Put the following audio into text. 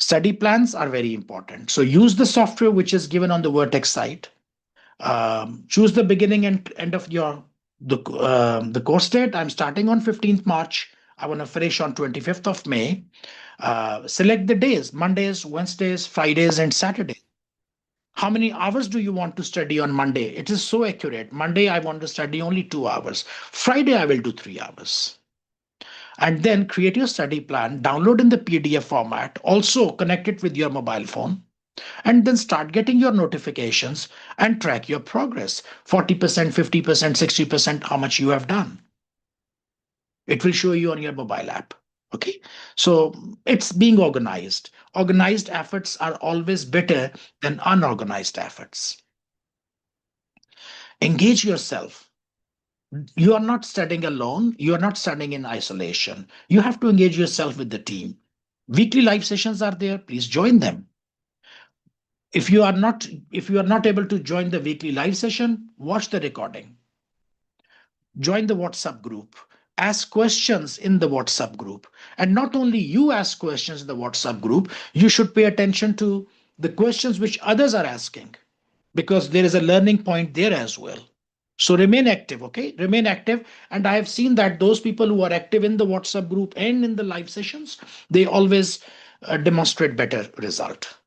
Study plans are very important. So use the software which is given on the Vertex site. Choose the beginning and end of the course date. I'm starting on 15th March. I want to finish on 25th of May. Select the days: Mondays, Wednesdays, Fridays, and Saturdays. How many hours do you want to study on Monday? It is so accurate. Monday, I want to study only 2 hours. Friday, I will do 3 hours. And then create your study plan, download in the PDF format, also connect it with your mobile phone, and then start getting your notifications and track your progress. 40%, 50%, 60%, how much you have done. It will show you on your mobile app. Okay. So it's being organized. Organized efforts are always better than unorganized efforts. Engage yourself. You are not studying alone. You are not studying in isolation. You have to engage yourself with the team. Weekly live sessions are there. Please join them. If you are not able to join the weekly live session, watch the recording. Join the WhatsApp group. Ask questions in the WhatsApp group. And not only you ask questions in the WhatsApp group, you should pay attention to the questions which others are asking, because there is a learning point there as well. So remain active, okay? Remain active. And I have seen that those people who are active in the WhatsApp group and in the live sessions, they always demonstrate better result.